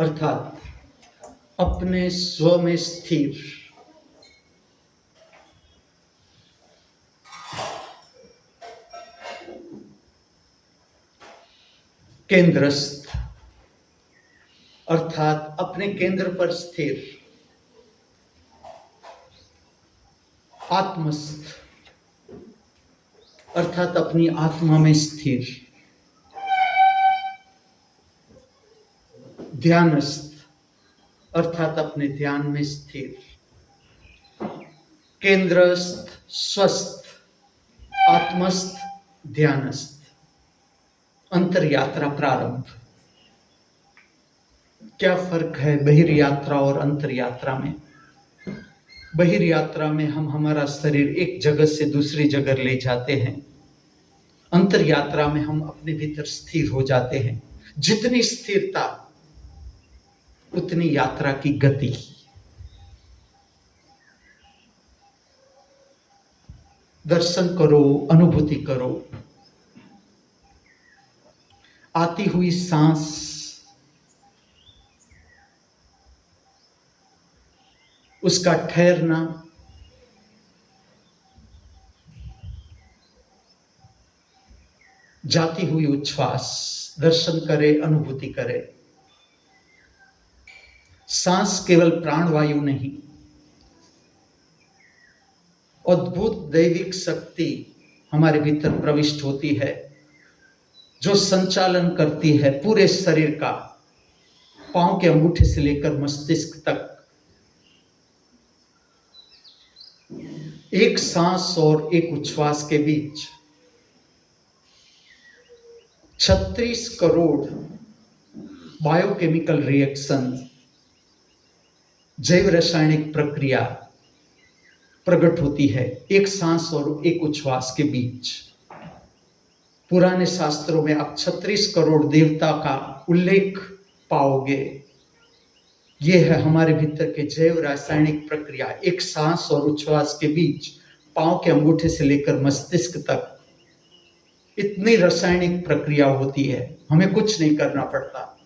अर्थात अपने स्व में स्थिर, केंद्रस्थ अर्थात अपने केंद्र पर स्थिर, आत्मस्थ अर्थात अपनी आत्मा में स्थिर, ध्यानस्थ अर्थात अपने ध्यान में स्थिर, केंद्रस्थ स्वस्थ, आत्मस्थ ध्यानस्थ। अंतर यात्रा प्रारंभ। क्या फर्क है बहिर्यात्रा और अंतर यात्रा में? बहिर्यात्रा में हम हमारा शरीर एक जगह से दूसरी जगह ले जाते हैं। अंतर यात्रा में हम अपने भीतर स्थिर हो जाते हैं। जितनी स्थिरता उतनी यात्रा की गति। दर्शन करो, अनुभूति करो। आती हुई सांस, उसका ठहरना, जाती हुई उच्छ्वास, दर्शन करे, अनुभूति करे। सांस केवल प्राणवायु नहीं, अद्भुत दैविक शक्ति हमारे भीतर प्रविष्ट होती है, जो संचालन करती है पूरे शरीर का, पांव के अंगूठे से लेकर मस्तिष्क तक। एक सांस और एक उच्छ्वास के बीच 36 करोड़ बायोकेमिकल रिएक्शन, जैव रासायनिक प्रक्रिया प्रकट होती है एक सांस और एक उच्छ्वास के बीच। पुराने शास्त्रों में आप 36 करोड़ देवता का उल्लेख पाओगे। यह है हमारे भीतर के जैव रासायनिक प्रक्रिया, एक सांस और उच्छ्वास के बीच, पांव के अंगूठे से लेकर मस्तिष्क तक इतनी रासायनिक प्रक्रिया होती है, हमें कुछ नहीं करना पड़ता।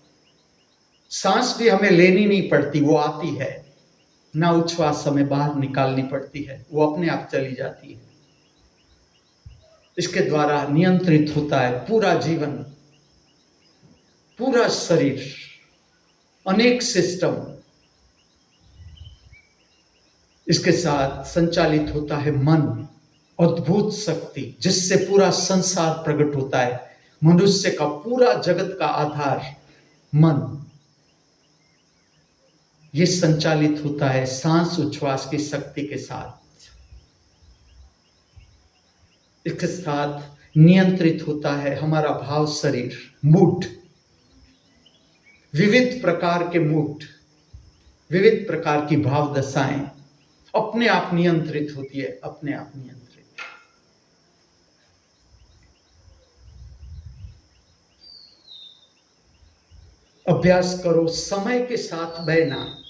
सांस भी हमें लेनी नहीं पड़ती, वो आती है। ना उच्छ्वास हमें बाहर निकालनी पड़ती है, वो अपने आप चली जाती है। इसके द्वारा नियंत्रित होता है पूरा जीवन, पूरा शरीर, अनेक सिस्टम। इसके साथ संचालित होता है मन, अद्भुत शक्ति जिससे पूरा संसार प्रकट होता है। मनुष्य का पूरा जगत का आधार मन, ये संचालित होता है सांस उच्छ्वास की शक्ति के साथ। इसके साथ नियंत्रित होता है हमारा भाव शरीर, मूड, विविध प्रकार के मूड, विविध प्रकार की भाव दशाएं अपने आप नियंत्रित होती है, अपने आप नियंत्रित। अभ्यास करो समय के साथ बहना,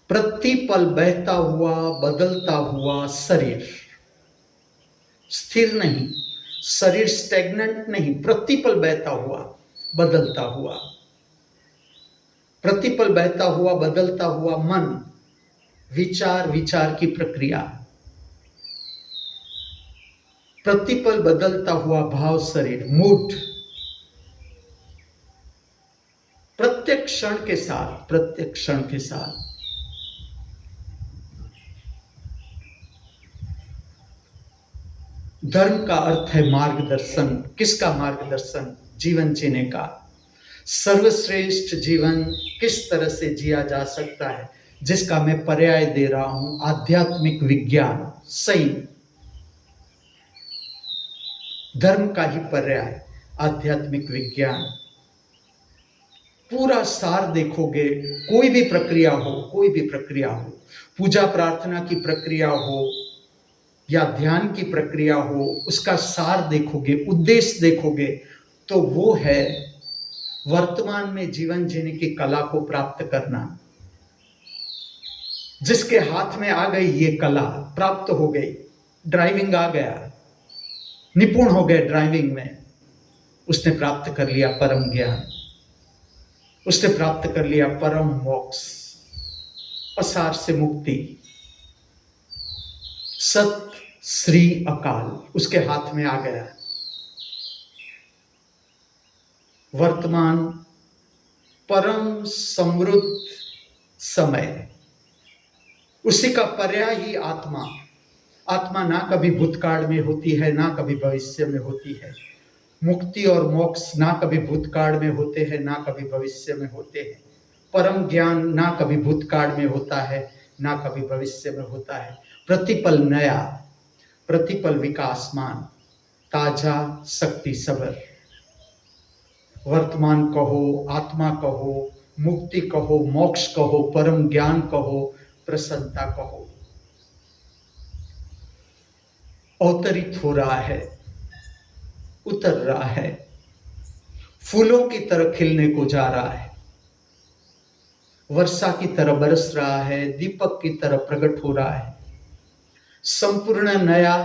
प्रतिपल बहता हुआ, बदलता हुआ शरीर, स्थिर नहीं, शरीर स्टेगनेंट नहीं, प्रतिपल बहता हुआ, बदलता हुआ, प्रतिपल बहता हुआ, बदलता हुआ मन, विचार, विचार की प्रक्रिया, प्रतिपल बदलता हुआ भाव शरीर, मूड, प्रत्येक क्षण के साथ, प्रत्येक क्षण के साथ। धर्म का अर्थ है मार्गदर्शन। किसका मार्गदर्शन? जीवन जीने का। सर्वश्रेष्ठ जीवन किस तरह से जिया जा सकता है, जिसका मैं पर्याय दे रहा हूं, आध्यात्मिक विज्ञान। सही, धर्म का ही पर्याय आध्यात्मिक विज्ञान। पूरा सार देखोगे, कोई भी प्रक्रिया हो, कोई भी प्रक्रिया हो, पूजा प्रार्थना की प्रक्रिया हो या ध्यान की प्रक्रिया हो, उसका सार देखोगे, उद्देश्य देखोगे, तो वो है वर्तमान में जीवन जीने की कला को प्राप्त करना। जिसके हाथ में आ गई ये कला, प्राप्त हो गई, ड्राइविंग आ गया, निपुण हो गए ड्राइविंग में, उसने प्राप्त कर लिया परम ज्ञान। उसने प्राप्त कर लिया परम मोक्ष, असार से मुक्ति। सत श्री अकाल उसके हाथ में आ गया। वर्तमान परम समृद्ध समय, उसी का पर्याय ही आत्मा। आत्मा ना कभी भूतकाल में होती है, ना कभी भविष्य में होती है। मुक्ति और मोक्ष ना कभी भूतकाल में होते हैं, ना कभी भविष्य में होते हैं। परम ज्ञान ना कभी भूतकाल में होता है, ना कभी भविष्य में होता है। प्रतिपल नया, प्रतिपल विकासमान, ताजा, शक्ति सबर। वर्तमान कहो, आत्मा कहो, मुक्ति कहो, मोक्ष कहो, परम ज्ञान कहो, प्रसन्नता कहो, अवतरित हो रहा है, उतर रहा है, फूलों की तरह खिलने को जा रहा है, वर्षा की तरह बरस रहा है, दीपक की तरह प्रकट हो रहा है। संपूर्ण नया,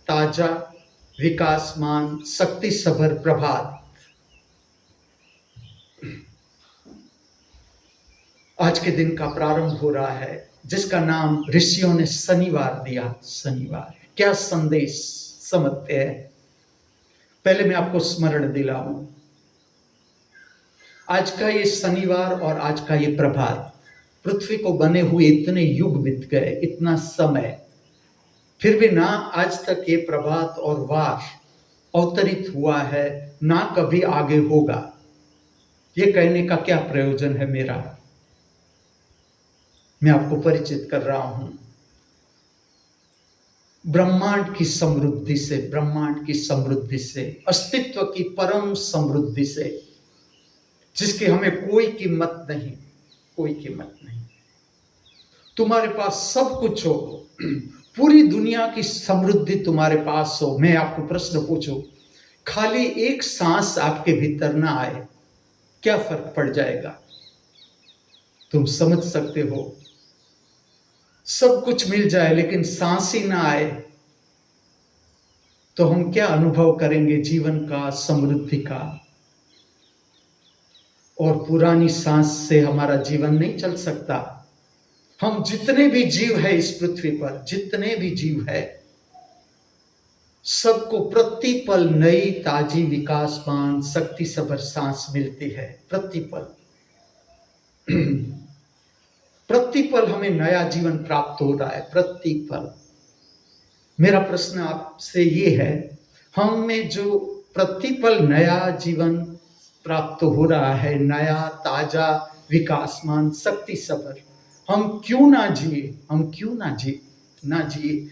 ताजा, विकासमान, शक्ति सभर प्रभात। आज के दिन का प्रारंभ हो रहा है, जिसका नाम ऋषियों ने शनिवार दिया। शनिवार क्या संदेश समझते हैं? पहले मैं आपको स्मरण दिलाऊं, आज का ये शनिवार और आज का ये प्रभात, पृथ्वी को बने हुए इतने युग बीत गए, इतना समय, फिर भी ना आज तक ये प्रभात और वार अवतरित हुआ है, ना कभी आगे होगा। ये कहने का क्या प्रयोजन है मेरा? मैं आपको परिचित कर रहा हूं ब्रह्मांड की समृद्धि से, ब्रह्मांड की समृद्धि से, अस्तित्व की परम समृद्धि से, जिसकी हमें कोई कीमत नहीं, कोई कीमत नहीं। तुम्हारे पास सब कुछ हो, पूरी दुनिया की समृद्धि तुम्हारे पास हो, मैं आपको प्रश्न पूछूं, खाली एक सांस आपके भीतर ना आए, क्या फर्क पड़ जाएगा? तुम समझ सकते हो, सब कुछ मिल जाए लेकिन सांस ही ना आए तो हम क्या अनुभव करेंगे जीवन का, समृद्धि का? और पुरानी सांस से हमारा जीवन नहीं चल सकता। हम जितने भी जीव है इस पृथ्वी पर, जितने भी जीव है, सबको प्रतिपल नई, ताजी, विकासमान, शक्ति सभर सांस मिलती है। प्रतिपल प्रतिपल हमें नया जीवन प्राप्त हो रहा है, प्रतिपल। मेरा प्रश्न आपसे ये है, हम में जो प्रतिपल नया जीवन प्राप्त हो रहा है, नया, ताजा, विकासमान, शक्ति सभर, हम क्यों ना जिए? हम क्यों ना जिए?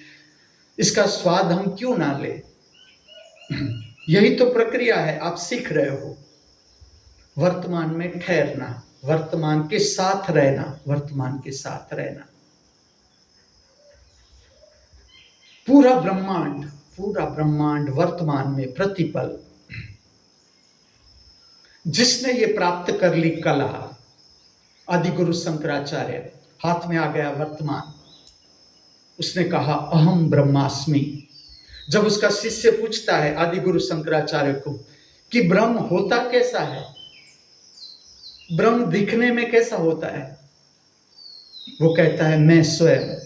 इसका स्वाद हम क्यों ना ले? यही तो प्रक्रिया है, आप सीख रहे हो। वर्तमान में ठहरना, वर्तमान के साथ रहना, वर्तमान के साथ रहना। पूरा ब्रह्मांड वर्तमान में प्रतिपल। जिसने ये प्राप्त कर ली कला, आदि गुरु शंकराचार्य, हाथ में आ गया वर्तमान, उसने कहा अहम ब्रह्मास्मि। जब उसका शिष्य पूछता है आदि गुरु शंकराचार्य को कि ब्रह्म होता कैसा है, ब्रह्म दिखने में कैसा होता है, वो कहता है मैं स्वयं,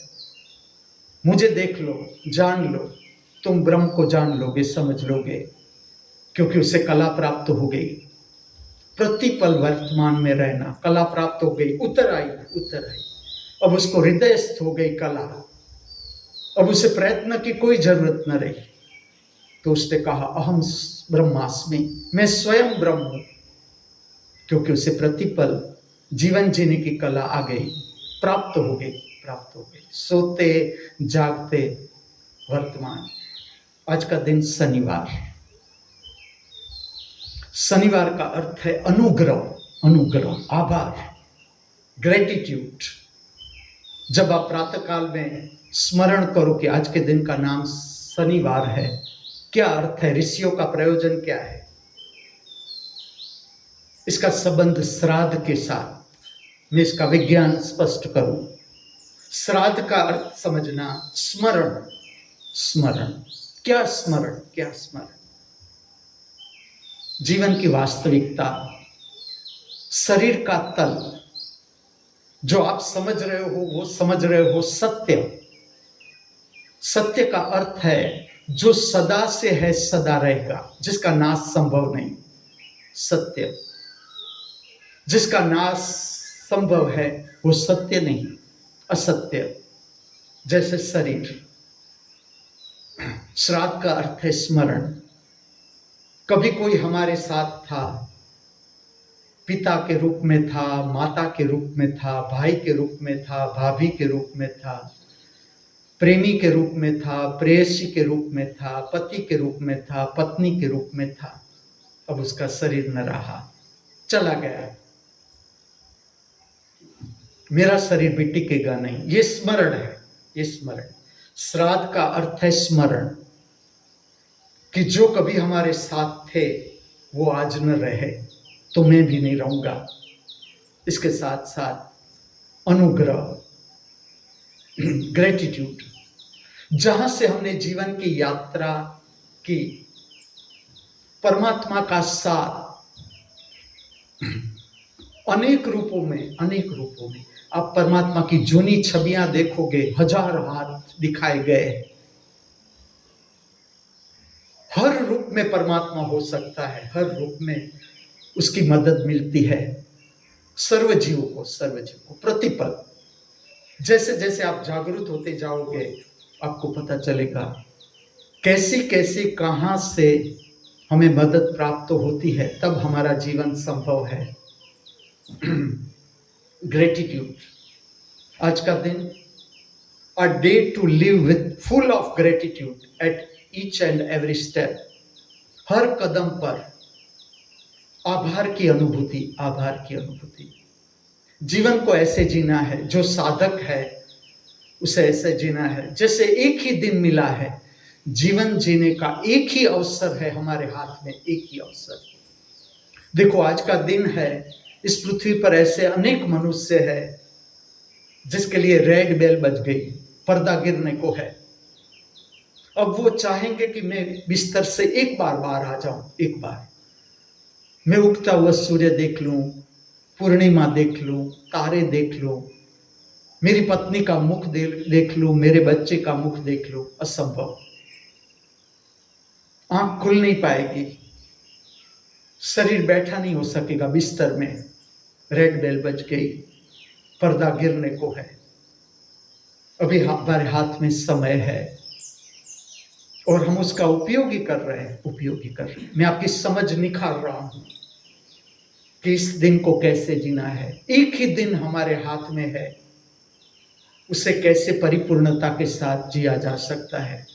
मुझे देख लो, जान लो, तुम ब्रह्म को जान लोगे, समझ लोगे, क्योंकि उसे कला प्राप्त हो गई। प्रतिपल वर्तमान में रहना, कला प्राप्त हो गई, उतर आई। अब उसको हृदयस्थ हो गई कला, अब उसे प्रयत्न की कोई जरूरत न रही। तो उसने कहा अहम ब्रह्मास्मि, मैं स्वयं ब्रह्म हूं, क्योंकि उसे प्रतिपल जीवन जीने की कला आ गई, प्राप्त हो गई। सोते जागते वर्तमान। आज का दिन शनिवार। शनिवार का अर्थ है अनुग्रह, आभार, ग्रेटिट्यूड। जब आप प्रातः काल में स्मरण करो कि आज के दिन का नाम शनिवार है, क्या अर्थ है, ऋषियों का प्रयोजन क्या है? इसका संबंध श्राद्ध के साथ। मैं इसका विज्ञान स्पष्ट करूं। श्राद्ध का अर्थ समझना, स्मरण। क्या स्मरण? जीवन की वास्तविकता, शरीर का तल जो आप समझ रहे हो, वो समझ रहे हो सत्य। सत्य का अर्थ है जो सदा से है, सदा रहेगा, जिसका नाश संभव नहीं। सत्य जिसका नाश संभव है वो सत्य नहीं, असत्य। जैसे शरीर, श्राद्ध का अर्थ है स्मरण। कभी कोई हमारे साथ था, पिता के रूप में था, माता के रूप में था, भाई के रूप में था, भाभी के रूप में था, प्रेमी के रूप में था, प्रेयसी के रूप में था, पति के रूप में था, पत्नी के रूप में था। अब उसका शरीर न रहा, चला गया। मेरा शरीर भी टिकेगा नहीं। ये स्मरण है, ये स्मरण। श्राद्ध का अर्थ है स्मरण, कि जो कभी हमारे साथ थे वो आज न रहे, तो मैं भी नहीं रहूंगा। इसके साथ साथ अनुग्रह, ग्रेटिट्यूड, जहां से हमने जीवन की यात्रा की, परमात्मा का साथ अनेक रूपों में, अनेक रूपों में। आप परमात्मा की जूनी छवियां देखोगे, हजार हाथ दिखाए गए। हर रूप में परमात्मा हो सकता है, हर रूप में उसकी मदद मिलती है सर्वजीव को, सर्वजीव को प्रतिपल। जैसे जैसे आप जागरूक होते जाओगे, आपको पता चलेगा कैसी कैसी कहां से हमें मदद प्राप्त होती है, तब हमारा जीवन संभव है। ग्रेटिट्यूड, आज का दिन, a day to live with full of gratitude at each and every step. हर कदम पर आभार की अनुभूति, आभार की अनुभूति। जीवन को ऐसे जीना है, जो साधक है उसे ऐसे जीना है जैसे एक ही दिन मिला है। जीवन जीने का एक ही अवसर है हमारे हाथ में, एक ही अवसर। देखो, आज का दिन है, इस पृथ्वी पर ऐसे अनेक मनुष्य है जिसके लिए रेड बेल बज गई, पर्दा गिरने को है। अब वो चाहेंगे कि मैं बिस्तर से एक बार बाहर आ जाऊं, एक बार मैं उगता हुआ सूर्य देख लूं, पूर्णिमा देख लूं, तारे देख लूं, मेरी पत्नी का मुख देख लूं, मेरे बच्चे का मुख देख लूं। असंभव, आंख खुल नहीं पाएगी, शरीर बैठा नहीं हो सकेगा बिस्तर में। रेड बेल बज गई, पर्दा गिरने को है। अभी हमारे हाथ में समय है और हम उसका उपयोग ही कर रहे हैं, उपयोग ही कर रहे हैं। मैं आपकी समझ निखार रहा हूं कि इस दिन को कैसे जीना है। एक ही दिन हमारे हाथ में है, उसे कैसे परिपूर्णता के साथ जिया जा सकता है।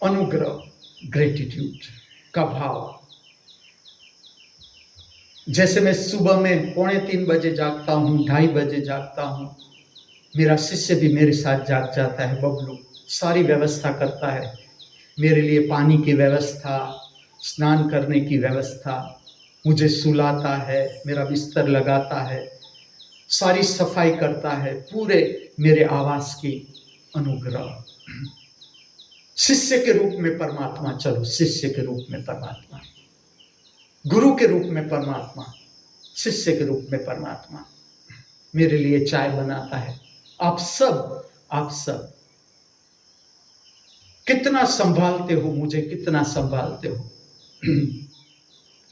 अनुग्रह, ग्रेटिट्यूड का भाव। जैसे मैं सुबह में 2:45 बजे जागता हूँ, 2:30 बजे जागता हूँ, मेरा शिष्य भी मेरे साथ जाग जाता है, बबलू सारी व्यवस्था करता है मेरे लिए, पानी की व्यवस्था, स्नान करने की व्यवस्था, मुझे सुलाता है, मेरा बिस्तर लगाता है, सारी सफाई करता है, पूरे मेरे आवास की। अनुग्रह, शिष्य के रूप में परमात्मा, चलो शिष्य के रूप में परमात्मा, गुरु के रूप में परमात्मा, शिष्य के रूप में परमात्मा मेरे लिए चाय बनाता है। आप सब कितना संभालते हो मुझे, कितना संभालते हो।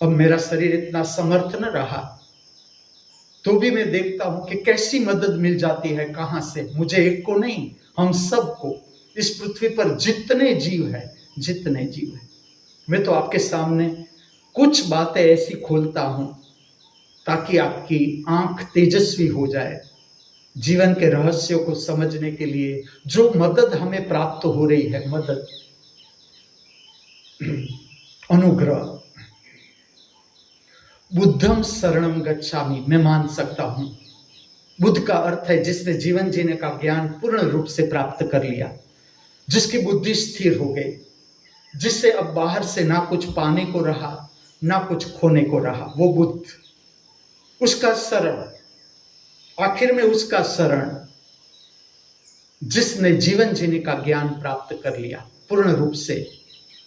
अब मेरा शरीर इतना समर्थ न रहा, तो भी मैं देखता हूं कि कैसी मदद मिल जाती है, कहां से। मुझे एक को नहीं, हम सबको, इस पृथ्वी पर जितने जीव है, जितने जीव है। मैं तो आपके सामने कुछ बातें ऐसी खोलता हूं ताकि आपकी आंख तेजस्वी हो जाए, जीवन के रहस्यों को समझने के लिए। जो मदद हमें प्राप्त हो रही है, मदद, अनुग्रह। बुद्धम शरणम गच्छामि, मैं मान सकता हूं। बुद्ध का अर्थ है जिसने जीवन जीने का ज्ञान पूर्ण रूप से प्राप्त कर लिया, जिसकी बुद्धि स्थिर हो गई, जिससे अब बाहर से ना कुछ पाने को रहा, ना कुछ खोने को रहा। वो बुद्ध, उसका शरण, आखिर में उसका शरण, जिसने जीवन जीने का ज्ञान प्राप्त कर लिया पूर्ण रूप से।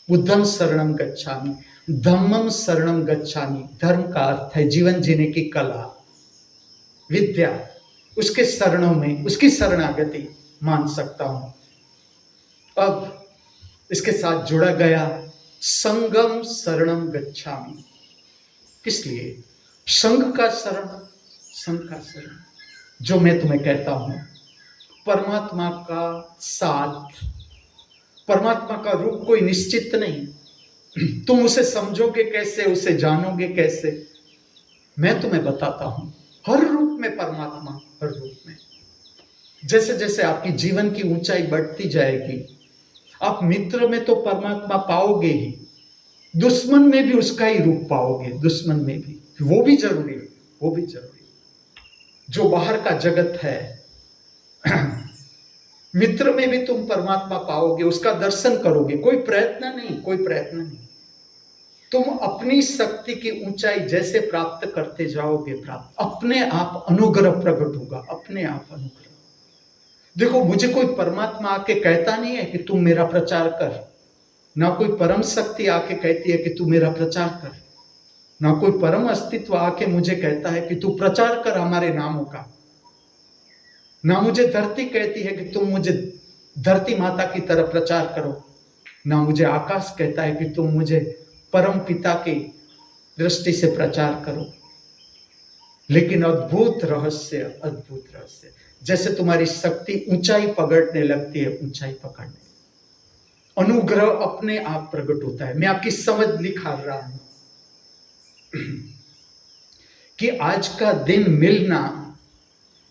बुद्धम शरणम गच्छामि, धम्मम शरणम गच्छामि, धर्म का अर्थ है जीवन जीने की कला, विद्या, उसके शरणों में, उसकी शरणागति मान सकता हूं। अब इसके साथ जुड़ा गया संगम शरणम गच्छामि। किस लिए? संघ का शरण, संघ का शरण, जो मैं तुम्हें कहता हूं, परमात्मा का साथ। परमात्मा का रूप कोई निश्चित नहीं, तुम उसे समझोगे कैसे, उसे जानोगे कैसे? मैं तुम्हें बताता हूं, हर रूप में परमात्मा, हर रूप में। जैसे जैसे आपकी जीवन की ऊंचाई बढ़ती जाएगी, आप मित्र में तो परमात्मा पाओगे ही, दुश्मन में भी उसका ही रूप पाओगे, दुश्मन में भी, वो भी जरूरी, वो भी जरूरी। जो बाहर का जगत है, मित्र में भी तुम परमात्मा पाओगे, उसका दर्शन करोगे। कोई प्रयत्न नहीं, कोई प्रयत्न नहीं, तुम अपनी शक्ति की ऊंचाई जैसे प्राप्त करते जाओगे, प्राप्त अपने आप अनुग्रह प्रकट होगा, अपने आप अनुग्रह। देखो, मुझे कोई परमात्मा आके कहता नहीं है कि तुम मेरा प्रचार कर, ना कोई परम शक्ति आके कहती है कि तू मेरा प्रचार कर, ना कोई परम अस्तित्व आके मुझे कहता है कि तू प्रचार कर हमारे नामों का, ना मुझे धरती कहती है कि तुम मुझे धरती माता की तरह प्रचार करो, ना मुझे आकाश कहता है कि तुम मुझे परम पिता की दृष्टि से प्रचार करो। लेकिन अद्भुत रहस्य, अद्भुत रहस्य, जैसे तुम्हारी शक्ति ऊंचाई पकड़ने लगती है, ऊंचाई पकड़ने, अनुग्रह अपने आप प्रकट होता है। मैं आपकी समझ निखार रहा हूं कि आज का दिन मिलना,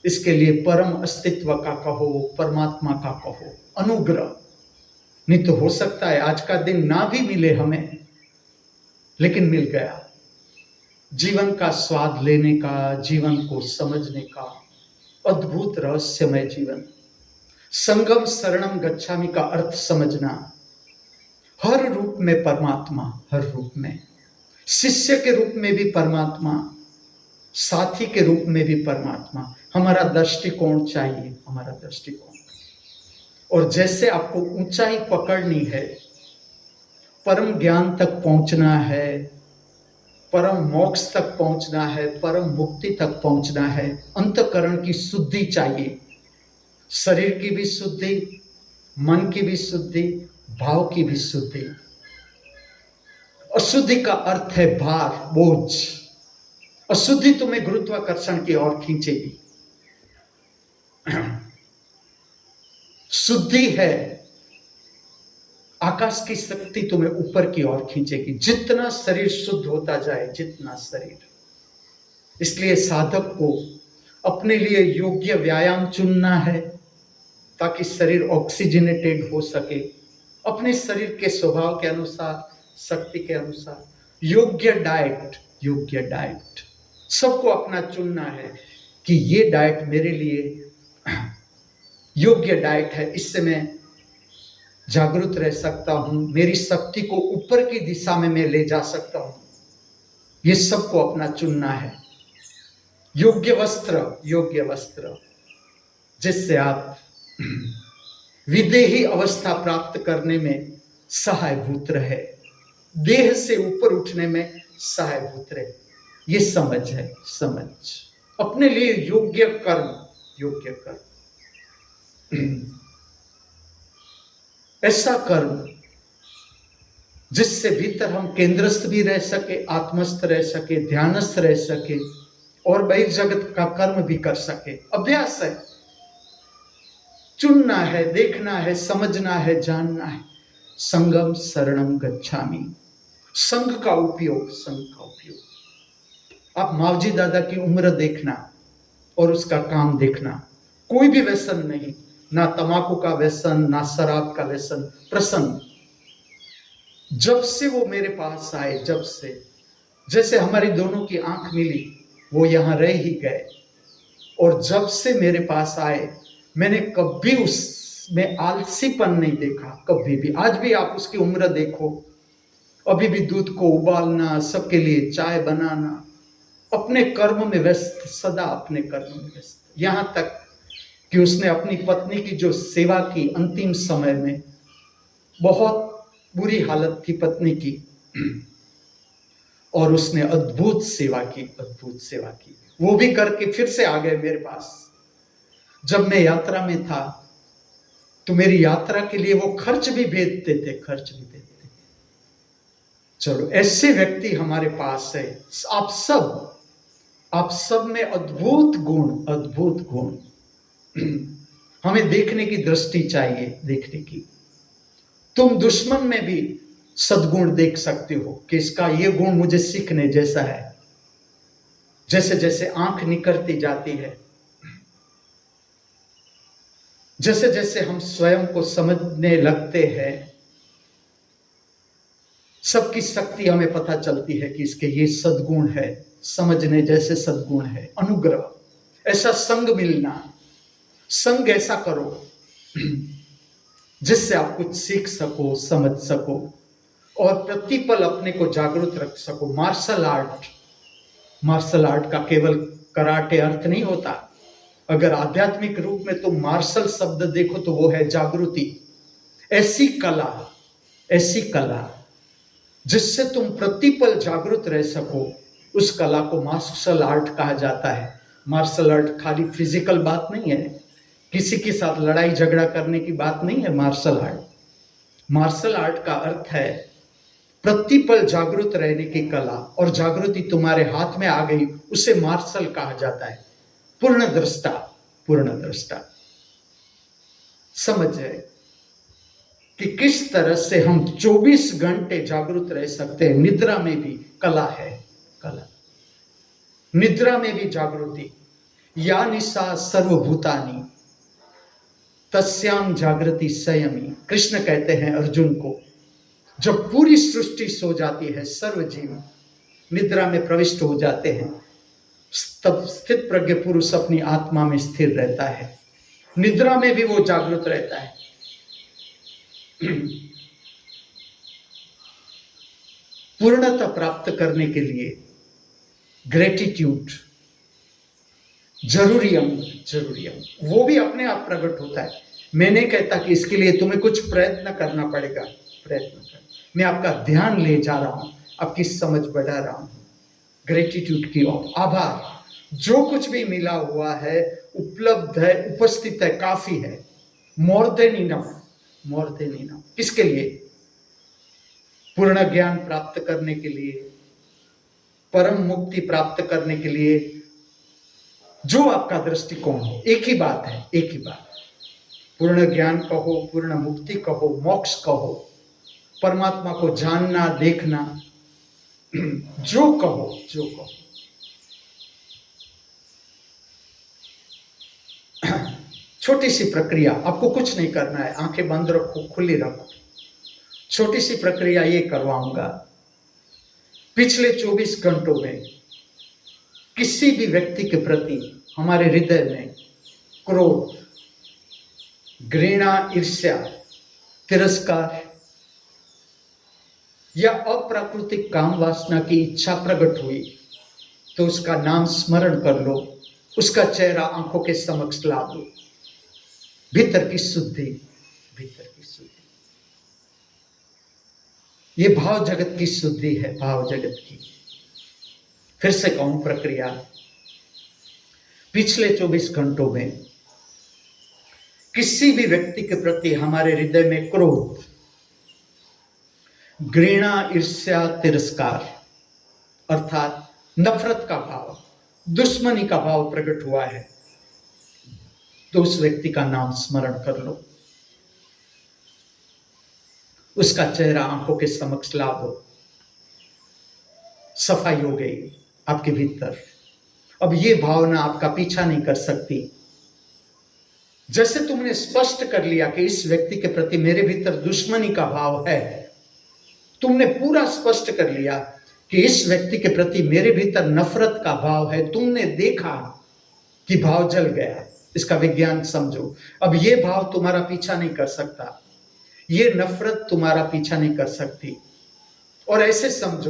इसके लिए परम अस्तित्व का कहो, परमात्मा का कहो, अनुग्रह। नहीं तो हो सकता है आज का दिन ना भी मिले हमें, लेकिन मिल गया, जीवन का स्वाद लेने का, जीवन को समझने का अद्भुत रहस्यमय जीवन। संगम शरणम गच्छामि का अर्थ समझना, हर रूप में परमात्मा, हर रूप में, शिष्य के रूप में भी परमात्मा, साथी के रूप में भी परमात्मा। हमारा दृष्टिकोण चाहिए, हमारा दृष्टिकोण। और जैसे आपको ऊंचाई पकड़नी है, परम ज्ञान तक पहुंचना है, परम मोक्ष तक पहुंचना है, परम मुक्ति तक पहुंचना है, अंतःकरण की शुद्धि चाहिए, शरीर की भी शुद्धि, मन की भी शुद्धि, भाव की भी शुद्धि। अशुद्धि का अर्थ है भार, बोझ। अशुद्धि तुम्हें गुरुत्वाकर्षण की ओर खींचेगी, शुद्धि है आकाश की शक्ति तुम्हें ऊपर की ओर खींचेगी। जितना शरीर शुद्ध होता जाए, जितना शरीर, इसलिए साधक को अपने लिए योग्य व्यायाम चुनना है ताकि शरीर ऑक्सीजनेटेड हो सके, अपने शरीर के स्वभाव के अनुसार, शक्ति के अनुसार। योग्य डाइट, योग्य डाइट सबको अपना चुनना है कि ये डाइट मेरे लिए योग्य डाइट है, इससे मैं जागरूक रह सकता हूं, मेरी शक्ति को ऊपर की दिशा में मैं ले जा सकता हूं। ये सबको अपना चुनना है। योग्य वस्त्र, योग्य वस्त्र, जिससे आप विदेही अवस्था प्राप्त करने में सहायभूत रहे, देह से ऊपर उठने में सहायभूत रहे। ये समझ है, समझ। अपने लिए योग्य कर्म, योग्य कर्म, ऐसा कर्म जिससे भीतर हम केंद्रस्थ भी रह सके, आत्मस्थ रह सके, ध्यानस्थ रह सके और बहिर्जगत का कर्म भी कर सके। अभ्यास है, चुनना है, देखना है, समझना है, जानना है। संगम शरणम गच्छामि, संघ का उपयोग, संघ का उपयोग। आप मावजी दादा की उम्र देखना और उसका काम देखना, कोई भी व्यसन नहीं, ना तंबाकू का व्यसन, ना शराब का व्यसन, प्रसन्न। जब से वो मेरे पास आए, जब से, जैसे हमारी दोनों की आंख मिली, वो यहां रह ही गए, और जब से मेरे पास आए मैंने कभी उसमें आलसीपन नहीं देखा, कभी भी। आज भी आप उसकी उम्र देखो, अभी भी दूध को उबालना, सबके लिए चाय बनाना, अपने कर्म में व्यस्त, सदा अपने कर्म में व्यस्त। यहां तक कि उसने अपनी पत्नी की जो सेवा की अंतिम समय में, बहुत बुरी हालत थी पत्नी की, और उसने अद्भुत सेवा की, अद्भुत सेवा की। वो भी करके फिर से आ गए मेरे पास। जब मैं यात्रा में था तो मेरी यात्रा के लिए वो खर्च भी भेजते थे, खर्च भी देते थे। चलो, ऐसे व्यक्ति हमारे पास है। आप सब में अद्भुत गुण, अद्भुत गुण। हमें देखने की दृष्टि चाहिए, देखने की। तुम दुश्मन में भी सद्गुण देख सकते हो कि इसका ये गुण मुझे सीखने जैसा है। जैसे जैसे आंख निकलती जाती है, जैसे जैसे हम स्वयं को समझने लगते हैं, सबकी शक्ति हमें पता चलती है कि इसके ये सद्गुण है, समझने जैसे सद्गुण है। अनुग्रह, ऐसा संग मिलना, संग ऐसा करो जिससे आप कुछ सीख सको, समझ सको और प्रतिपल अपने को जागरूक रख सको। मार्शल आर्ट का केवल कराटे अर्थ नहीं होता। अगर आध्यात्मिक रूप में तुम मार्शल शब्द देखो तो वो है जागृति। ऐसी कला जिससे तुम प्रतिपल जागरूक रह सको, उस कला को मार्शल आर्ट कहा जाता है। मार्शल आर्ट खाली फिजिकल बात नहीं है, किसी के साथ लड़ाई झगड़ा करने की बात नहीं है। मार्शल आर्ट का अर्थ है प्रतिपल जागरूक रहने की कला, और जागृति तुम्हारे हाथ में आ गई, उसे मार्शल कहा जाता है। पूर्ण दृष्टा समझ है कि किस तरह से हम 24 घंटे जागरूक रह सकते हैं। निद्रा में भी कला है, कला। निद्रा में भी जागृति। या निशा सर्वभूतानि तस्याम जागृति संयमी। कृष्ण कहते हैं अर्जुन को, जब पूरी सृष्टि सो जाती है, सर्व जीव निद्रा में प्रविष्ट हो जाते हैं, तब स्थित प्रज्ञ पुरुष अपनी आत्मा में स्थिर रहता है। निद्रा में भी वो जागृत रहता है। पूर्णता प्राप्त करने के लिए ग्रेटिट्यूड जरूरी अंग, वो भी अपने आप प्रकट होता है। मैं नहीं कहता कि इसके लिए तुम्हें कुछ प्रयत्न करना पड़ेगा, मैं आपका ध्यान ले जा रहा हूं, आपकी समझ बढ़ा रहा हूं। ग्रेटिट्यूड की ओर, आभार। जो कुछ भी मिला हुआ है, उपलब्ध है, उपस्थित है, काफी है। More than enough. किसके लिए? पूर्ण ज्ञान प्राप्त करने के लिए, परम मुक्ति प्राप्त करने के लिए। जो आपका दृष्टिकोण हो, एक ही बात है, एक ही बात। पूर्ण ज्ञान कहो, पूर्ण मुक्ति कहो, मोक्ष कहो, परमात्मा को जानना, देखना, जो कहो। छोटी सी प्रक्रिया, आपको कुछ नहीं करना है, आंखें बंद रखो, खुली रखो। छोटी सी प्रक्रिया ये करवाऊंगा। पिछले 24 घंटों में किसी भी व्यक्ति के प्रति हमारे हृदय में क्रोध, घृणा, ईर्ष्या, तिरस्कार या अप्राकृतिक काम वासना की इच्छा प्रकट हुई तो उसका नाम स्मरण कर लो, उसका चेहरा आंखों के समक्ष ला दो। भीतर की शुद्धि। ये भाव जगत की शुद्धि है, भाव जगत की। फिर से कहूं प्रक्रिया, पिछले 24 घंटों में किसी भी व्यक्ति के प्रति हमारे हृदय में क्रोध, घृणा, ईर्ष्या, तिरस्कार अर्थात नफरत का भाव, दुश्मनी का भाव प्रकट हुआ है तो उस व्यक्ति का नाम स्मरण कर लो, उसका चेहरा आंखों के समक्ष ला दो। सफाई हो गई आपके भीतर। अब ये भावना आपका पीछा नहीं कर सकती। जैसे तुमने स्पष्ट कर लिया कि इस व्यक्ति के प्रति मेरे भीतर दुश्मनी का भाव है, तुमने पूरा स्पष्ट कर लिया कि इस व्यक्ति के प्रति मेरे भीतर नफरत का भाव है, तुमने देखा कि भाव जल गया। इसका विज्ञान समझो। अब ये भाव तुम्हारा पीछा नहीं कर सकता, ये नफरत तुम्हारा पीछा नहीं कर सकती। और ऐसे समझ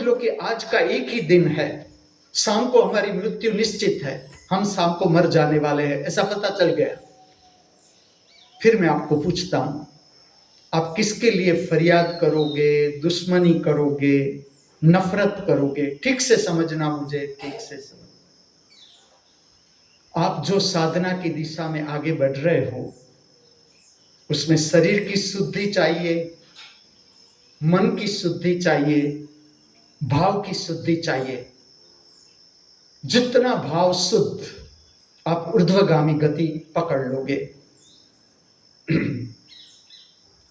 लो कि आज का एक ही दिन है, शाम को हमारी मृत्यु निश्चित है, हम शाम को मर जाने वाले हैं, ऐसा पता चल गया। फिर मैं आपको पूछता हूं, आप किसके लिए फरियाद करोगे, दुश्मनी करोगे, नफरत करोगे। ठीक से समझना, मुझे ठीक से समझ। आप जो साधना की दिशा में आगे बढ़ रहे हो, उसमें शरीर की शुद्धि चाहिए, मन की शुद्धि चाहिए, भाव की शुद्धि चाहिए। जितना भाव शुद्ध, आप ऊर्ध्वगामी गति पकड़ लोगे।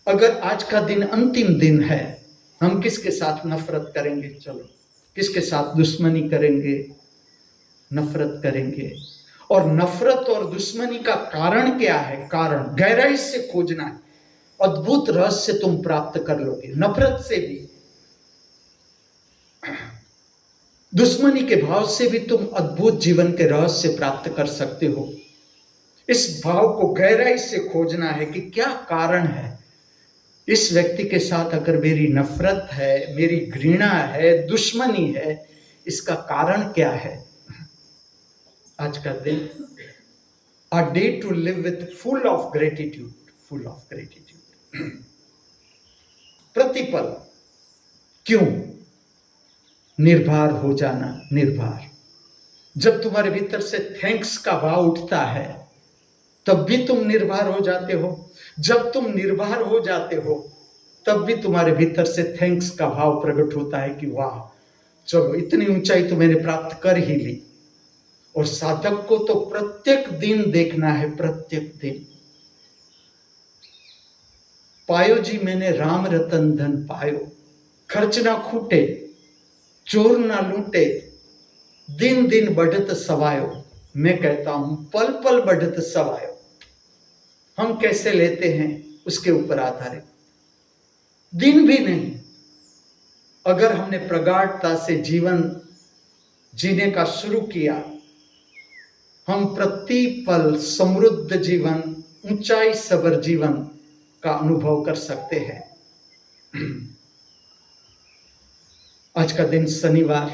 अगर आज का दिन अंतिम दिन है, हम किसके साथ नफरत करेंगे? चलो, किसके साथ दुश्मनी करेंगे? नफरत करेंगे। और नफरत और दुश्मनी का कारण क्या है? कारण गहराई से खोजना है। अद्भुत रहस्य तुम प्राप्त कर लोगे नफरत से भी, दुश्मनी के भाव से भी तुम अद्भुत जीवन के रहस्य प्राप्त कर सकते हो। इस भाव को गहराई से खोजना है कि क्या कारण है इस व्यक्ति के साथ। अगर मेरी नफरत है, मेरी घृणा है, दुश्मनी है, इसका कारण क्या है? आज का दिन, a day to live with full of gratitude, full of gratitude। प्रतिपल क्यों? निर्भर हो जाना, निर्भर। जब तुम्हारे भीतर से थैंक्स का भाव उठता है, तब भी तुम निर्भर हो जाते हो। जब तुम निर्भर हो जाते हो, तब भी तुम्हारे भीतर से थैंक्स का भाव प्रकट होता है कि वाह, चलो इतनी ऊंचाई तो मैंने प्राप्त कर ही ली। और साधक को तो प्रत्येक दिन देखना है, प्रत्येक दिन। पायो जी मैंने राम रतन धन पायो, खर्च ना खूटे, चोर ना लूटे, दिन दिन बढ़त सवायो। मैं कहता हूं पल पल बढ़त सवायो। हम कैसे लेते हैं उसके ऊपर आधारित। दिन भी नहीं, अगर हमने प्रगाढ़ता से जीवन जीने का शुरू किया, हम प्रति पल समृद्ध जीवन, ऊंचाई सबर जीवन का अनुभव कर सकते हैं। आज का दिन शनिवार,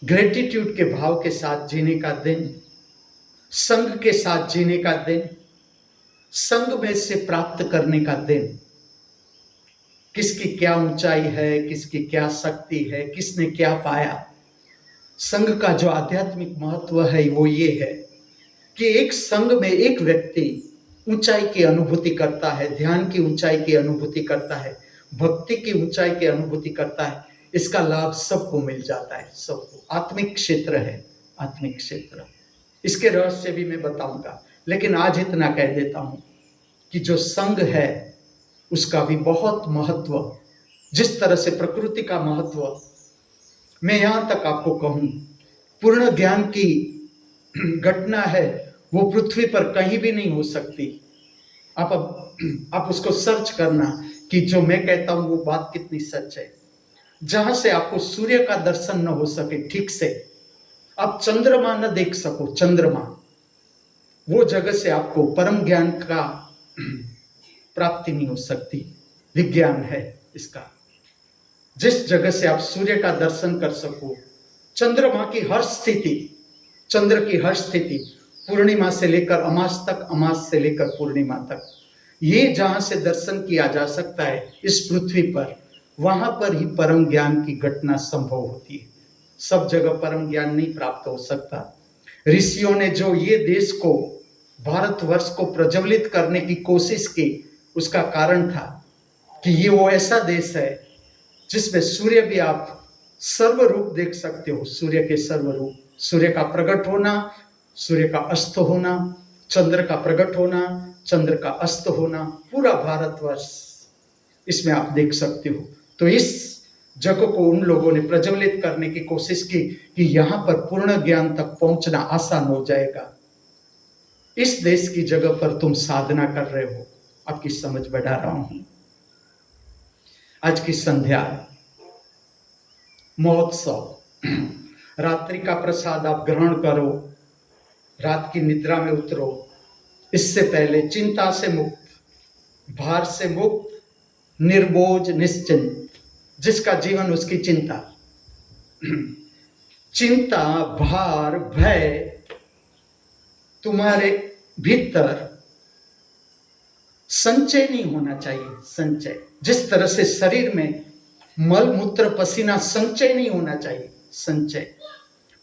ग्रेटिट्यूड के भाव के साथ जीने का दिन, संघ के साथ जीने का दिन, संघ में से प्राप्त करने का दिन। किसकी क्या ऊंचाई है, किसकी क्या शक्ति है, किसने क्या पाया। संघ का जो आध्यात्मिक महत्व है वो ये है कि एक संघ में एक व्यक्ति ऊंचाई की अनुभूति करता है, ध्यान की ऊंचाई की अनुभूति करता है, भक्ति की ऊंचाई की अनुभूति करता है। इसका लाभ सबको मिल जाता है, सबको। आत्मिक क्षेत्र है, आत्मिक क्षेत्र। इसके रहस्य भी मैं बताऊंगा, लेकिन आज इतना कह देता हूं कि जो संघ है उसका भी बहुत महत्व, जिस तरह से प्रकृति का महत्व, मैं यहां तक आपको कहूं, पूर्ण ज्ञान की घटना है वो पृथ्वी पर कहीं भी नहीं हो सकती। आप उसको सर्च करना कि जो मैं कहता हूं वो बात कितनी सच है। जहां से आपको सूर्य का दर्शन न हो सके ठीक से, आप चंद्रमा न देख सको, चंद्रमा, वो जगह से आपको परम ज्ञान का प्राप्ति नहीं हो सकती। विज्ञान है इसका। जिस जगह से आप सूर्य का दर्शन कर सको, चंद्रमा की हर स्थिति, चंद्र की हर स्थिति, पूर्णिमा से लेकर अमास तक, अमास से लेकर पूर्णिमा तक, ये जहां से दर्शन किया जा सकता है इस पृथ्वी पर, वहां पर ही परम ज्ञान की घटना संभव होती है। सब जगह परम ज्ञान नहीं प्राप्त हो सकता। ऋषियों ने जो ये देश को, भारतवर्ष को प्रज्वलित करने की कोशिश की, उसका कारण था कि ये वो ऐसा देश है जिसमें सूर्य भी आप सर्वरूप देख सकते हो। सूर्य के सर्वरूप, सूर्य का प्रकट होना, सूर्य का अस्त होना, चंद्र का प्रकट होना, चंद्र का अस्त होना, पूरा भारतवर्ष इसमें आप देख सकते हो। तो इस जगह को उन लोगों ने प्रज्वलित करने की कोशिश की कि यहां पर पूर्ण ज्ञान तक पहुंचना आसान हो जाएगा। इस देश की जगह पर तुम साधना कर रहे हो। आपकी समझ बढ़ा रहा हूं। आज की संध्या महोत्सव, रात्रि का प्रसाद आप ग्रहण करो, रात की निद्रा में उतरो। इससे पहले चिंता से मुक्त, भार से मुक्त, निर्बोझ, निश्चिंत, जिसका जीवन उसकी चिंता। चिंता, भार, भय तुम्हारे भीतर संचय नहीं होना चाहिए। संचय, जिस तरह से शरीर में मल मूत्र पसीना संचय नहीं होना चाहिए, संचय।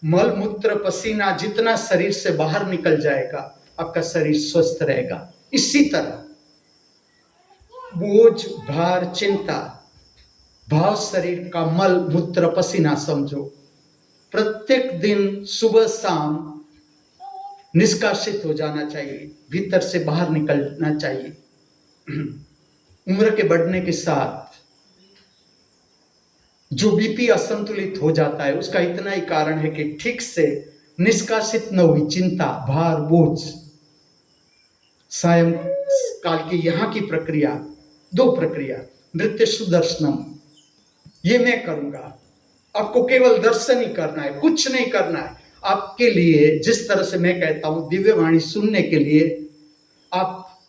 मल मूत्र पसीना जितना शरीर से बाहर निकल जाएगा आपका शरीर स्वस्थ रहेगा। इसी तरह बोझ, भार, चिंता, भाव शरीर का मल मूत्र पसीना समझो, प्रत्येक दिन सुबह शाम निष्कासित हो जाना चाहिए, भीतर से बाहर निकलना चाहिए। उम्र के बढ़ने के साथ जो बीपी असंतुलित हो जाता है उसका इतना ही कारण है कि ठीक से निष्कासित न हुई चिंता, भार, बोझ। सायं काल की यहाँ की प्रक्रिया, 2 प्रक्रिया, नृत्य सुदर्शनम, ये मैं करूंगा। आपको केवल दर्शन ही करना है, कुछ नहीं करना है। आपके लिए जिस तरह से मैं कहता हूं, दिव्य वाणी सुनने के लिए आप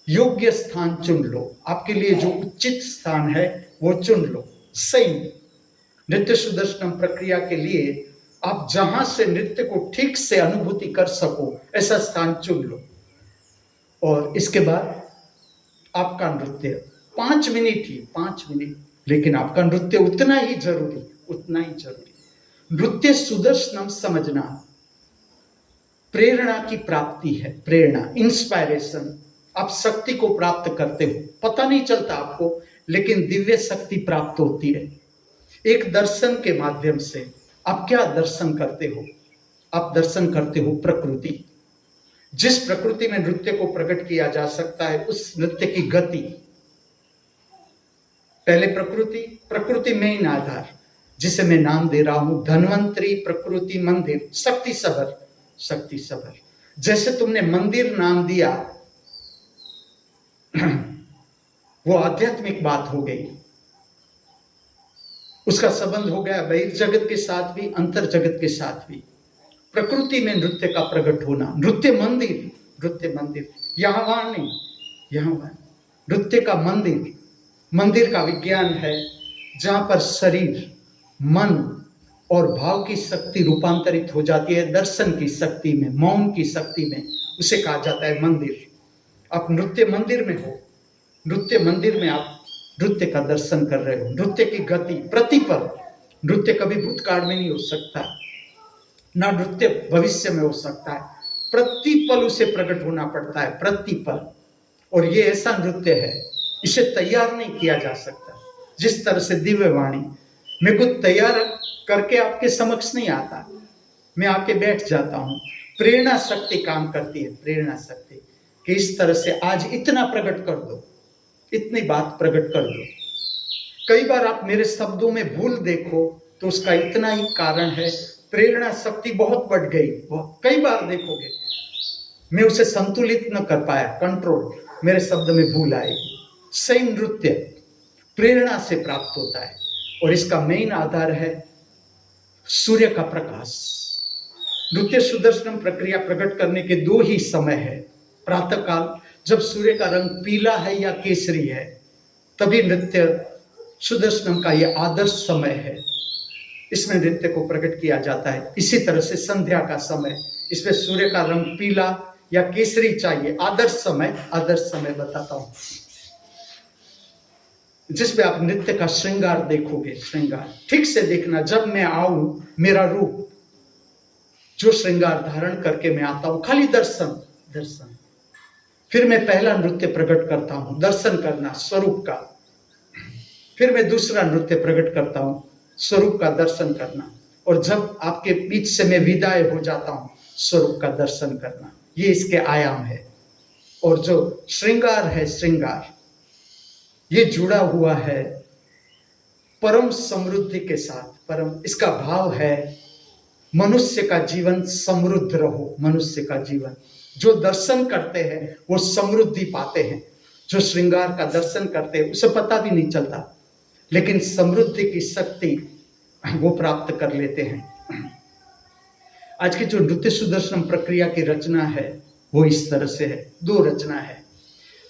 योग्य स्थान चुन लो, आपके लिए जो उचित स्थान है वो चुन लो। सही नृत्य सुदर्शनम प्रक्रिया के लिए आप जहां से नृत्य को ठीक से अनुभूति कर सको ऐसा स्थान चुन लो। और इसके बाद आपका नृत्य 5 मिनट ही, 5 मिनट, लेकिन आपका नृत्य उतना ही जरूरी, उतना ही जरूरी। नृत्य सुदर्शनम समझना प्रेरणा की प्राप्ति है, प्रेरणा, इंस्पायरेशन। आप शक्ति को प्राप्त करते हो, पता नहीं चलता आपको, लेकिन दिव्य शक्ति प्राप्त होती है एक दर्शन के माध्यम से। आप क्या दर्शन करते हो? आप दर्शन करते हो प्रकृति। जिस प्रकृति में नृत्य को प्रकट किया जा सकता है उस नृत्य की गति। पहले प्रकृति, प्रकृति में ही आधार, जिसे मैं नाम दे रहा हूं धन्वंतरी प्रकृति मंदिर, शक्ति सबर, शक्ति सबर। जैसे तुमने मंदिर नाम दिया वो आध्यात्मिक बात हो गई, उसका संबंध हो गया बहिर्जगत के साथ भी, अंतर जगत के साथ भी। प्रकृति में नृत्य का प्रकट होना, नृत्य मंदिर, नृत्य मंदिर, यहां वहां नहीं, यहां वहां, नृत्य का मंदिर। मंदिर का विज्ञान है जहां पर शरीर, मन और भाव की शक्ति रूपांतरित हो जाती है दर्शन की शक्ति में, मौन की शक्ति में, उसे कहा जाता है मंदिर। आप नृत्य मंदिर में हो, नृत्य मंदिर में आप नृत्य का दर्शन कर रहे हो। नृत्य की गति प्रतिपल, नृत्य कभी भूतकाल में नहीं हो सकता, ना नृत्य भविष्य में हो सकता है, प्रतिपल उसे प्रकट होना पड़ता है, प्रतिपल। और ये ऐसा नृत्य है, इसे तैयार नहीं किया जा सकता। जिस तरह से दिव्य वाणी, मैं कुछ तैयार करके आपके समक्ष नहीं आता, मैं आके बैठ जाता हूं। प्रेरणा शक्ति काम करती है, प्रेरणा शक्ति, कि इस तरह से आज इतना प्रकट कर दो, इतनी बात प्रकट कर दो। कई बार आप मेरे शब्दों में भूल देखो तो उसका इतना ही कारण है, प्रेरणा शक्ति बहुत बढ़ गई। कई बार देखोगे मैं उसे संतुलित न कर पाया, कंट्रोल, मेरे शब्द में भूल आएगी। सही नृत्य प्रेरणा से प्राप्त होता है और इसका मेन आधार है सूर्य का प्रकाश। नृत्य सुदर्शनम प्रक्रिया प्रकट करने के 2 ही समय है। प्रातः काल जब सूर्य का रंग पीला है या केसरी है, तभी नृत्य सुदर्शनम का यह आदर्श समय है, इसमें नृत्य को प्रकट किया जाता है। इसी तरह से संध्या का समय, इसमें सूर्य का रंग पीला या केसरी चाहिए, आदर्श समय, आदर्श समय बताता हूं, जिसमें आप नृत्य का श्रृंगार देखोगे। श्रृंगार ठीक से देखना, जब मैं आऊं मेरा रूप, जो श्रृंगार धारण करके मैं आता हूं, खाली दर्शन, दर्शन। फिर मैं पहला नृत्य प्रकट करता हूं, दर्शन करना स्वरूप का। फिर मैं दूसरा नृत्य प्रकट करता हूं, स्वरूप का दर्शन करना। और जब आपके बीच से मैं विदाई हो जाता हूं, स्वरूप का दर्शन करना। ये इसके आयाम है। और जो श्रृंगार है, श्रृंगार ये जुड़ा हुआ है परम समृद्धि के साथ। परम, इसका भाव है मनुष्य का जीवन समृद्ध रहो, मनुष्य का जीवन। जो दर्शन करते हैं वो समृद्धि पाते हैं, जो श्रृंगार का दर्शन करते हैं उसे पता भी नहीं चलता, लेकिन समृद्धि की शक्ति वो प्राप्त कर लेते हैं। आज की जो नृत्य सुदर्शन प्रक्रिया की रचना है वो इस तरह से है। 2 रचना है।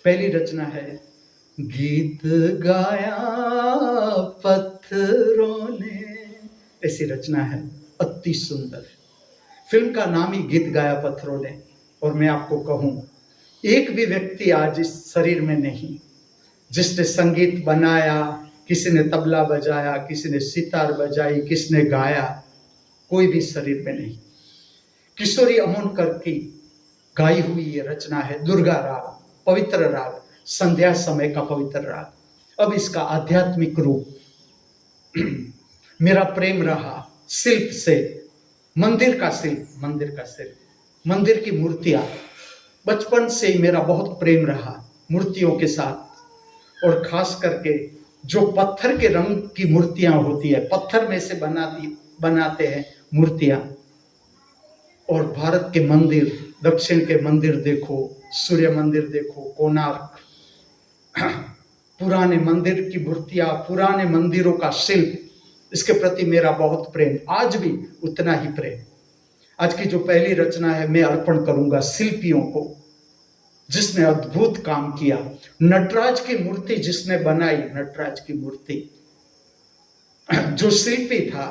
पहली रचना है गीत गाया पत्थरों ने, ऐसी रचना है, अति सुंदर। फिल्म का नाम ही गीत गाया पत्थरों ने। और मैं आपको कहूं, एक भी व्यक्ति आज इस शरीर में नहीं जिसने संगीत बनाया, किसी ने तबला बजाया, किसी ने सितार बजाई, किसी ने गाया, कोई भी शरीर में नहीं। किशोरी अमोनकर की गाई हुई ये रचना है, दुर्गा राग, पवित्र राग, संध्या समय का पवित्र राग। अब इसका आध्यात्मिक रूप मेरा प्रेम रहा शिल्प से, मंदिर का शिल्प, मंदिर का शिल्प, मंदिर की मूर्तियां, बचपन से ही मेरा बहुत प्रेम रहा मूर्तियों के साथ, और खास करके जो पत्थर के रंग की मूर्तियां होती है, पत्थर में से बनाते हैं मूर्तियां। और भारत के मंदिर, दक्षिण के मंदिर देखो, सूर्य मंदिर देखो, कोणार्क, पुराने मंदिर की मूर्तियां, पुराने मंदिरों का शिल्प, इसके प्रति मेरा बहुत प्रेम, आज भी उतना ही प्रेम। आज की जो पहली रचना है मैं अर्पण करूंगा शिल्पियों को, जिसने अद्भुत काम किया। नटराज की मूर्ति जिसने बनाई, नटराज की मूर्ति, जो शिल्पी था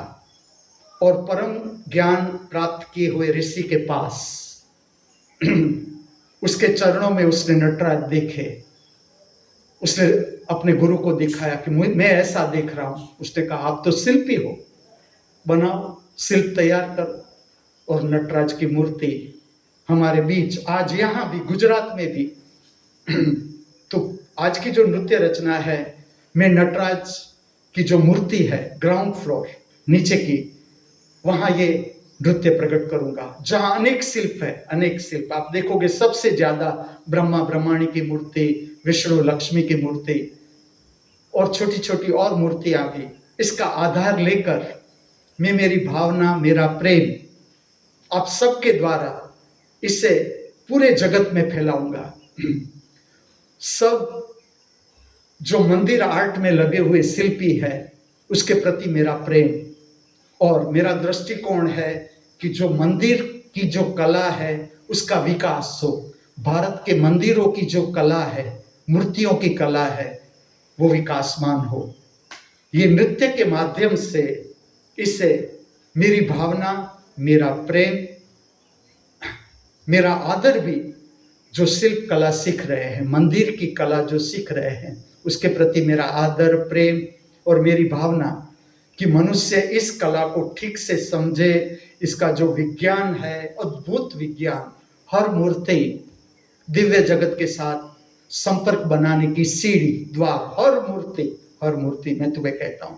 और परम ज्ञान प्राप्त किए हुए ऋषि के पास, उसके चरणों में उसने नटराज देखे, उसने अपने गुरु को दिखाया कि मैं ऐसा देख रहा हूं। उसने कहा आप तो शिल्पी हो, बनाओ, शिल्प तैयार करो। और नटराज की मूर्ति हमारे बीच आज यहां भी, गुजरात में भी तो आज की जो नृत्य रचना है, मैं नटराज की जो मूर्ति है ग्राउंड फ्लोर नीचे की, वहां ये नृत्य प्रकट करूंगा, जहां अनेक शिल्प है, अनेक शिल्प आप देखोगे। सबसे ज्यादा ब्रह्मा ब्रह्माणी की मूर्ति, विष्णु लक्ष्मी की मूर्ति और छोटी छोटी और मूर्तियां भी। इसका आधार लेकर मैं मेरी भावना, मेरा प्रेम आप सबके द्वारा इसे पूरे जगत में फैलाऊंगा। सब जो मंदिर आर्ट में लगे हुए शिल्पी है, उसके प्रति मेरा प्रेम और मेरा दृष्टिकोण है कि जो मंदिर की जो कला है उसका विकास हो। भारत के मंदिरों की जो कला है, मूर्तियों की कला है, वो विकासमान हो। ये नृत्य के माध्यम से इसे मेरी भावना, मेरा प्रेम, मेरा आदर भी, जो शिल्प कला सीख रहे हैं, मंदिर की कला जो सीख रहे हैं, उसके प्रति मेरा आदर, प्रेम और मेरी भावना कि मनुष्य इस कला को ठीक से समझे। इसका जो विज्ञान है, अद्भुत विज्ञान, हर मूर्ति दिव्य जगत के साथ संपर्क बनाने की सीढ़ी, द्वार, हर मूर्ति मैं तुम्हें कहता हूं,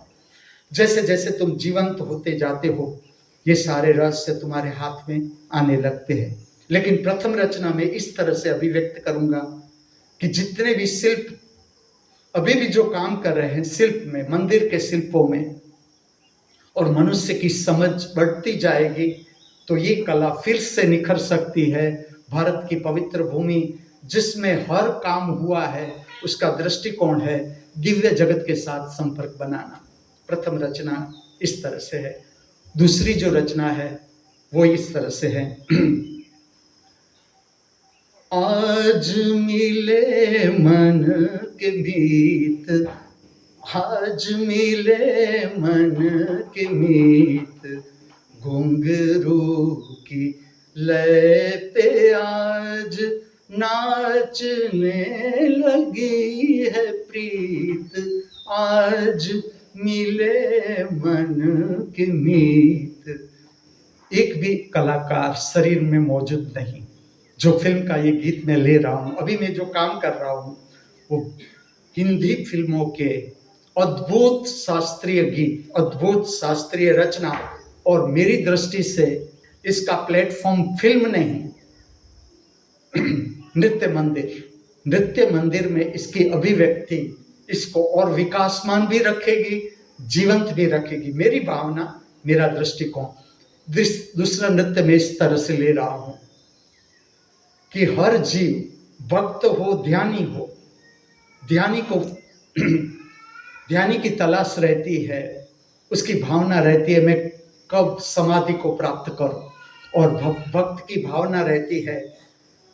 जैसे जैसे तुम जीवंत होते जाते हो, ये सारे रहस्य तुम्हारे हाथ में आने लगते हैं। लेकिन प्रथम रचना में इस तरह से अभिव्यक्त करूंगा कि जितने भी शिल्प अभी भी जो काम कर रहे हैं शिल्प में, मंदिर के शिल्पों में, और मनुष्य की समझ बढ़ती जाएगी तो ये कला फिर से निखर सकती है। भारत की पवित्र भूमि जिसमें हर काम हुआ है, उसका दृष्टिकोण है दिव्य जगत के साथ संपर्क बनाना। प्रथम रचना इस तरह से है। दूसरी जो रचना है वो इस तरह से है। आज मिले मन के मीत, आज मिले मन के मीत, घुंघरू की लय पे आज नाचने लगी है प्रीत, आज मिले मन के मीत। एक भी कलाकार शरीर में मौजूद नहीं। जो फिल्म का ये गीत मैं ले रहा हूं, अभी मैं जो काम कर रहा हूं, वो हिंदी फिल्मों के अद्भुत शास्त्रीय गीत, अद्भुत शास्त्रीय रचना, और मेरी दृष्टि से इसका प्लेटफॉर्म फिल्म नहीं, नृत्य मंदिर। नृत्य मंदिर में इसकी अभिव्यक्ति इसको और विकासमान भी रखेगी, जीवंत भी रखेगी। मेरी भावना, मेरा दृष्टिकोण। दूसरा नृत्य में इस तरह से ले रहा हूं कि हर जीव भक्त हो, ध्यानी हो, ध्यानी को ध्यानी की तलाश रहती है, उसकी भावना रहती है मैं कब समाधि को प्राप्त करूं, और भक्त की भावना रहती है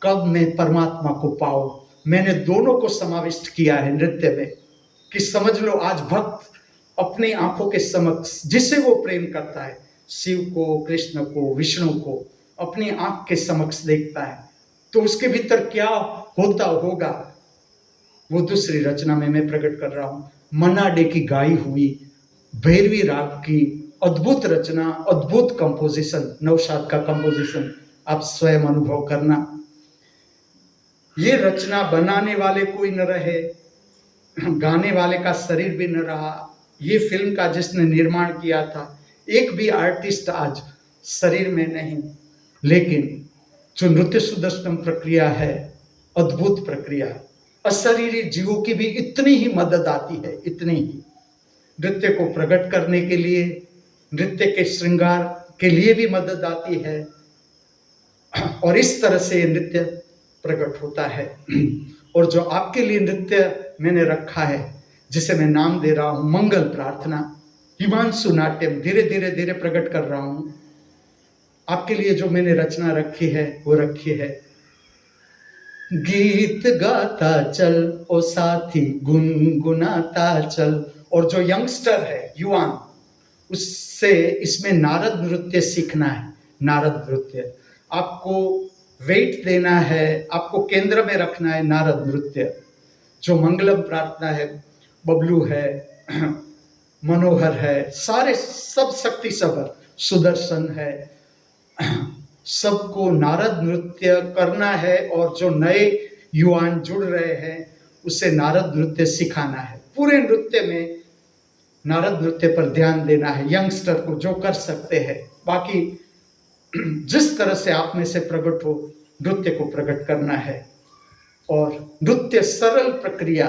कब मैं परमात्मा को पाऊं। मैंने दोनों को समाविष्ट किया है नृत्य में कि समझ लो आज भक्त अपनी आंखों के समक्ष जिसे वो प्रेम करता है, शिव को, कृष्ण को, विष्णु को अपनी आंख के समक्ष देखता है, तो उसके भीतर क्या होता होगा वो दूसरी रचना में मैं प्रकट कर रहा हूं। मन्ना डे की गाई हुई भैरवी राग की अद्भुत रचना, अद्भुत कंपोजिशन, नौशाद का कंपोजिशन आप स्वयं अनुभव करना। ये रचना बनाने वाले कोई न रहे, गाने वाले का शरीर भी न रहा, ये फिल्म का जिसने निर्माण किया था एक भी आर्टिस्ट आज शरीर में नहीं, लेकिन जो नृत्य सुदर्शनम प्रक्रिया है, अद्भुत प्रक्रिया, अशरीरी जीवों की भी इतनी ही मदद आती है, इतनी ही नृत्य को प्रकट करने के लिए, नृत्य के श्रृंगार के लिए भी मदद आती है, और इस तरह से ये नृत्य प्रकट होता है। और जो आपके लिए नृत्य मैंने रखा है, जिसे मैं नाम दे रहा हूं मंगल प्रार्थना, हिमांशु नाट्यम, धीरे धीरे धीरे प्रकट कर रहा हूं आपके लिए। जो मैंने रचना रखी है वो रखी है, गीत गाता चल ओ साथी गुनगुनाता चल। और जो यंगस्टर है, युवान, उससे इसमें नारद नृत्य सीखना है। नारद नृत्य आपको वेट देना है, आपको केंद्र में रखना है। नारद नृत्य जो मंगलम प्रार्थना है, बबलू है, मनोहर है, सारे सब शक्ति सबर, सुदर्शन है, सबको नारद नृत्य करना है। और जो नए युवान जुड़ रहे हैं उसे नारद नृत्य सिखाना है। पूरे नृत्य में नारद नृत्य पर ध्यान देना है यंगस्टर को, जो कर सकते हैं। बाकी जिस तरह से आप में से प्रकट हो, नृत्य को प्रकट करना है। और नृत्य सरल प्रक्रिया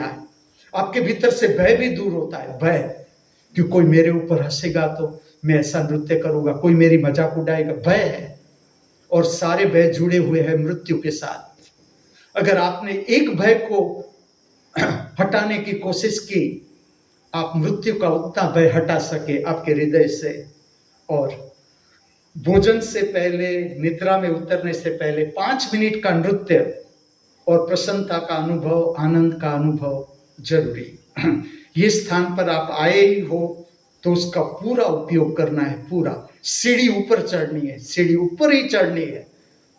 है। आपके भीतर से भय भी दूर होता है, भय कि कोई मेरे ऊपर हंसेगा तो मैं ऐसा नृत्य करूंगा, कोई मेरी मजाक उड़ाएगा, भय है। और सारे भय जुड़े हुए हैं मृत्यु के साथ। अगर आपने एक भय को हटाने की कोशिश की, आप मृत्यु का उतना भय हटा सके आपके हृदय से। और भोजन से पहले, निद्रा में उतरने से पहले 5 मिनट का नृत्य और प्रसन्नता का अनुभव, आनंद का अनुभव जरूरी। ये स्थान पर आप आए ही हो तो उसका पूरा उपयोग करना है। पूरा सीढ़ी ऊपर चढ़नी है, सीढ़ी ऊपर ही चढ़नी है,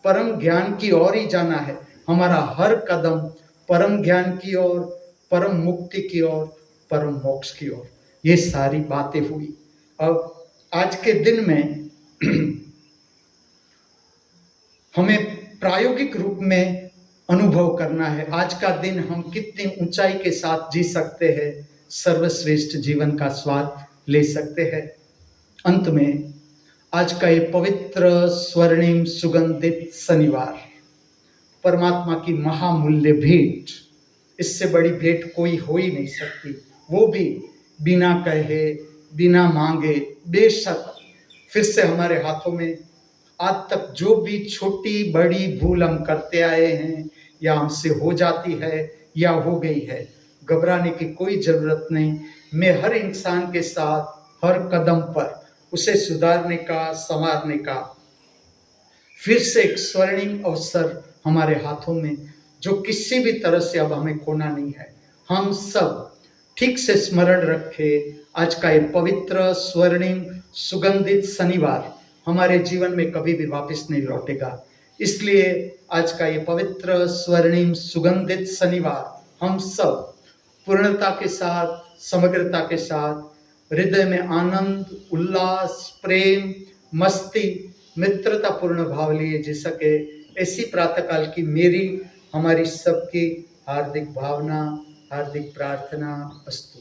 परम ज्ञान की ओर ही जाना है। हमारा हर कदम परम ज्ञान की ओर, परम मुक्ति की ओर, परम मोक्ष की ओर। ये सारी बातें हुई। अब आज के दिन में हमें प्रायोगिक रूप में अनुभव करना है आज का दिन हम कितनी ऊंचाई के साथ जी सकते हैं, सर्वश्रेष्ठ जीवन का स्वाद ले सकते हैं। अंत में आज का ये पवित्र स्वर्णिम सुगंधित शनिवार, परमात्मा की महामूल्य भेंट, इससे बड़ी भेंट कोई हो ही नहीं सकती। वो भी बिना कहे, बिना मांगे, बेशक फिर से हमारे हाथों में आज तक जो भी छोटी बड़ी भूल हम करते आए हैं, या हमसे हो जाती है या हो गई है, घबराने की कोई जरूरत नहीं। मैं हर इंसान के साथ हर कदम पर उसे सुधारने का, संवारने का फिर से एक स्वर्णिम अवसर हमारे हाथों में, जो किसी भी तरह से अब हमें खोना नहीं है। हम सब ठीक से स्मरण रखें, आज का ये पवित्र स्वर्णिम सुगंधित शनिवार हमारे जीवन में कभी भी वापस नहीं लौटेगा। इसलिए आज का ये पवित्र स्वर्णिम सुगंधित शनिवार हम सब पूर्णता के साथ, समग्रता के साथ, हृदय में आनंद, उल्लास, प्रेम, मस्ती, मित्रता पूर्ण भाव लिए जी सके, ऐसी प्रातःकाल की मेरी, हमारी सबकी हार्दिक भावना, हार्दिक प्रार्थना अस्तु।